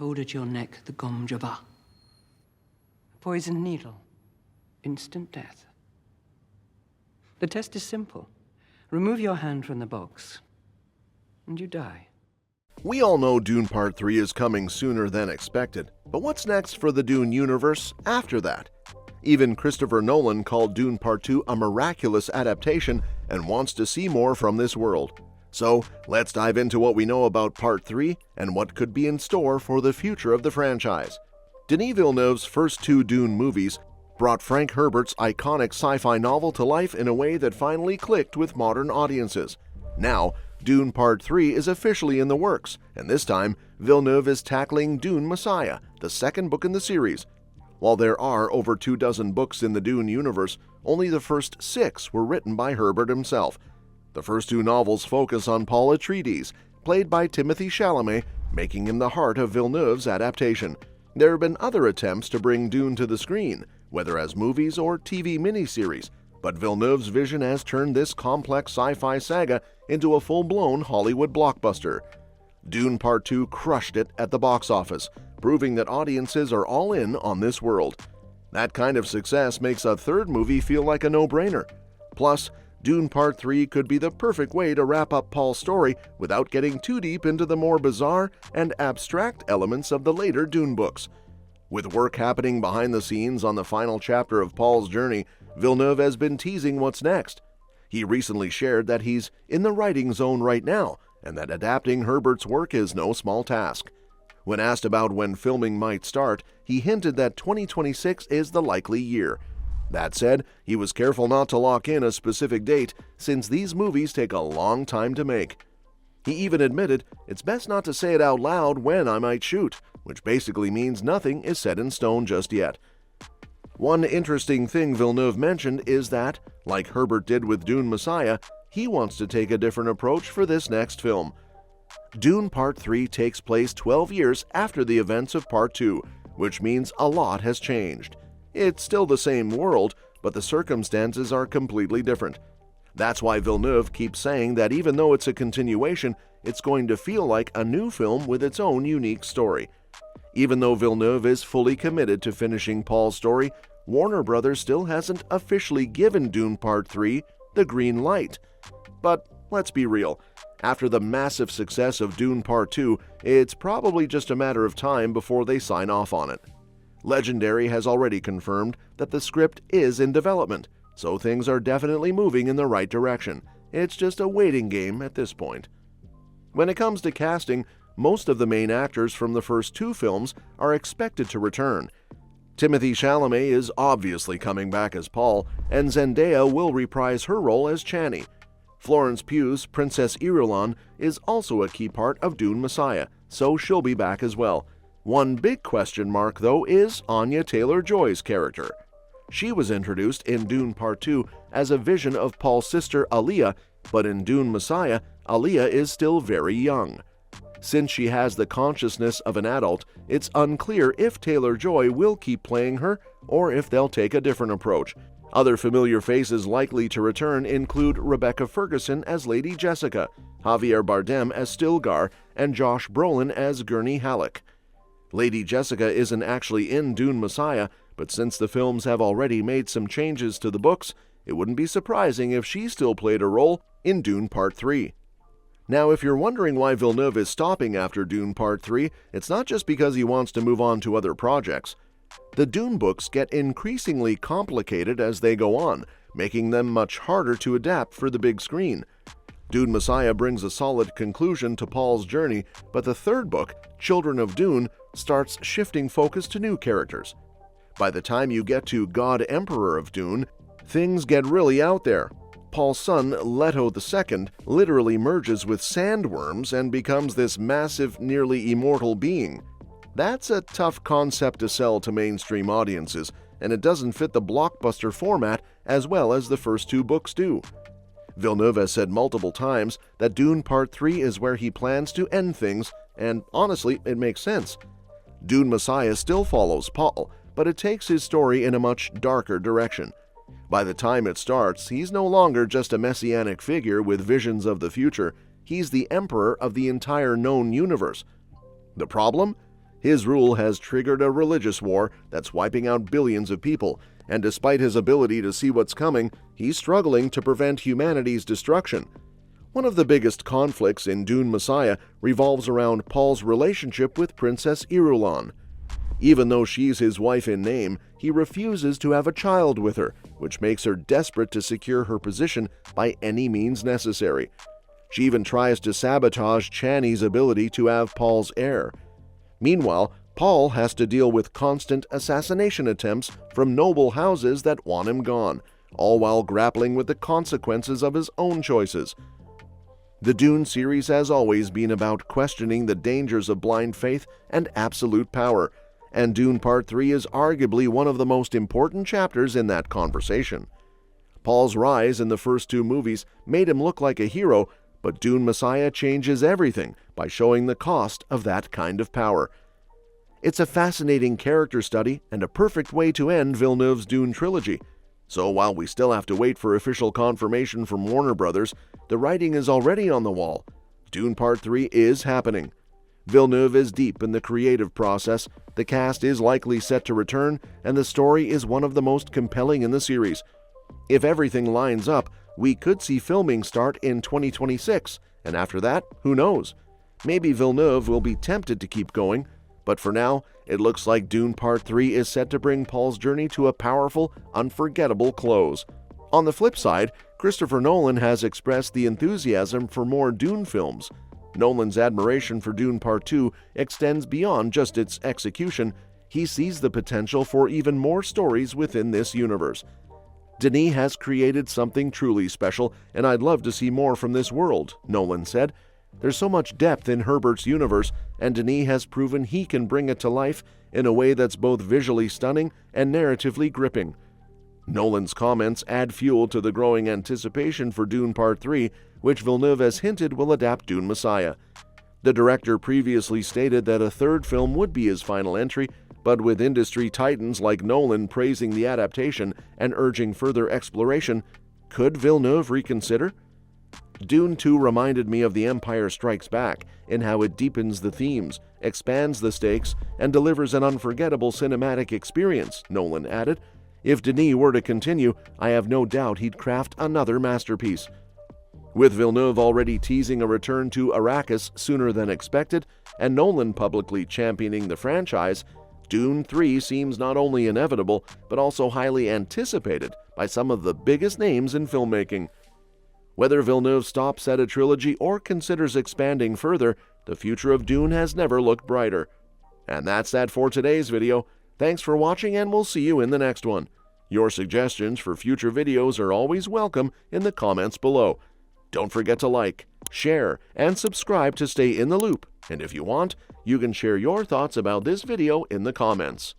hold at your neck the gom jabbar. A poisoned needle. Instant death. The test is simple. Remove your hand from the box, and you die. We all know Dune Part 3 is coming sooner than expected, but what's next for the Dune universe after that? Even Christopher Nolan called Dune Part 2 a miraculous adaptation and wants to see more from this world. So, let's dive into what we know about Part 3 and what could be in store for the future of the franchise. Denis Villeneuve's first two Dune movies brought Frank Herbert's iconic sci-fi novel to life in a way that finally clicked with modern audiences. Now, Dune Part 3 is officially in the works, and this time, Villeneuve is tackling Dune Messiah, the second book in the series. While there are over 24 books in the Dune universe, only the first 6 were written by Herbert himself. The first 2 novels focus on Paul Atreides, played by Timothée Chalamet, making him the heart of Villeneuve's adaptation. There have been other attempts to bring Dune to the screen, whether as movies or TV miniseries, but Villeneuve's vision has turned this complex sci-fi saga into a full-blown Hollywood blockbuster. Dune Part 2 crushed it at the box office, proving that audiences are all in on this world. That kind of success makes a third movie feel like a no-brainer. Plus, Dune Part 3 could be the perfect way to wrap up Paul's story without getting too deep into the more bizarre and abstract elements of the later Dune books. With work happening behind the scenes on the final chapter of Paul's journey, Villeneuve has been teasing what's next. He recently shared that he's in the writing zone right now, and that adapting Herbert's work is no small task. When asked about when filming might start, he hinted that 2026 is the likely year. That said, he was careful not to lock in a specific date, since these movies take a long time to make. He even admitted, "It's best not to say it out loud when I might shoot," which basically means nothing is set in stone just yet. One interesting thing Villeneuve mentioned is that, like Herbert did with Dune Messiah, he wants to take a different approach for this next film. Dune Part 3 takes place 12 years after the events of Part 2, which means a lot has changed. It's still the same world, but the circumstances are completely different. That's why Villeneuve keeps saying that even though it's a continuation, it's going to feel like a new film with its own unique story. Even though Villeneuve is fully committed to finishing Paul's story, Warner Bros. Still hasn't officially given Dune Part 3 the green light. But let's be real. After the massive success of Dune Part 2, it's probably just a matter of time before they sign off on it. Legendary has already confirmed that the script is in development, so things are definitely moving in the right direction. It's just a waiting game at this point. When it comes to casting, most of the main actors from the first 2 films are expected to return. Timothée Chalamet is obviously coming back as Paul, and Zendaya will reprise her role as Chani. Florence Pugh's Princess Irulan is also a key part of Dune Messiah, so she'll be back as well. One big question mark, though, is Anya Taylor-Joy's character. She was introduced in Dune Part 2 as a vision of Paul's sister Alia, but in Dune Messiah, Alia is still very young. Since she has the consciousness of an adult, it's unclear if Taylor-Joy will keep playing her or if they'll take a different approach. Other familiar faces likely to return include Rebecca Ferguson as Lady Jessica, Javier Bardem as Stilgar, and Josh Brolin as Gurney Halleck. Lady Jessica isn't actually in Dune Messiah, but since the films have already made some changes to the books, it wouldn't be surprising if she still played a role in Dune Part 3. Now, if you're wondering why Villeneuve is stopping after Dune Part 3, it's not just because he wants to move on to other projects. The Dune books get increasingly complicated as they go on, making them much harder to adapt for the big screen. Dune Messiah brings a solid conclusion to Paul's journey, but the third book, Children of Dune, starts shifting focus to new characters. By the time you get to God Emperor of Dune, things get really out there. Paul's son, Leto II, literally merges with sandworms and becomes this massive, nearly immortal being. That's a tough concept to sell to mainstream audiences, and it doesn't fit the blockbuster format as well as the first 2 books do. Villeneuve has said multiple times that Dune Part 3 is where he plans to end things, and honestly, it makes sense. Dune Messiah still follows Paul, but it takes his story in a much darker direction. By the time it starts, he's no longer just a messianic figure with visions of the future. He's the emperor of the entire known universe. The problem? His rule has triggered a religious war that's wiping out billions of people, and despite his ability to see what's coming, he's struggling to prevent humanity's destruction. One of the biggest conflicts in Dune Messiah revolves around Paul's relationship with Princess Irulan. Even though she's his wife in name, he refuses to have a child with her, which makes her desperate to secure her position by any means necessary. She even tries to sabotage Chani's ability to have Paul's heir. Meanwhile, Paul has to deal with constant assassination attempts from noble houses that want him gone, all while grappling with the consequences of his own choices. The Dune series has always been about questioning the dangers of blind faith and absolute power, and Dune Part 3 is arguably one of the most important chapters in that conversation. Paul's rise in the first two movies made him look like a hero, but Dune Messiah changes everything by showing the cost of that kind of power. It's a fascinating character study and a perfect way to end Villeneuve's Dune trilogy. So while we still have to wait for official confirmation from Warner Brothers, the writing is already on the wall. Dune Part 3 is happening. Villeneuve is deep in the creative process, the cast is likely set to return, and the story is one of the most compelling in the series. If everything lines up, we could see filming start in 2026, and after that, who knows? Maybe Villeneuve will be tempted to keep going, but for now, it looks like Dune Part 3 is set to bring Paul's journey to a powerful, unforgettable close. On the flip side, Christopher Nolan has expressed the enthusiasm for more Dune films. Nolan's admiration for Dune Part 2 extends beyond just its execution. He sees the potential for even more stories within this universe. Denis has created something truly special, and I'd love to see more from this world, Nolan said. There's so much depth in Herbert's universe, and Denis has proven he can bring it to life in a way that's both visually stunning and narratively gripping. Nolan's comments add fuel to the growing anticipation for Dune Part 3, which Villeneuve has hinted will adapt Dune Messiah. The director previously stated that a third film would be his final entry, but with industry titans like Nolan praising the adaptation and urging further exploration, could Villeneuve reconsider? Dune 2 reminded me of The Empire Strikes Back in how it deepens the themes, expands the stakes, and delivers an unforgettable cinematic experience, Nolan added. If Denis were to continue, I have no doubt he'd craft another masterpiece. With Villeneuve already teasing a return to Arrakis sooner than expected, and Nolan publicly championing the franchise, Dune 3 seems not only inevitable, but also highly anticipated by some of the biggest names in filmmaking. Whether Villeneuve stops at a trilogy or considers expanding further, the future of Dune has never looked brighter. And that's that for today's video. Thanks for watching, and we'll see you in the next one. Your suggestions for future videos are always welcome in the comments below. Don't forget to like, share, and subscribe to stay in the loop. And if you want, you can share your thoughts about this video in the comments.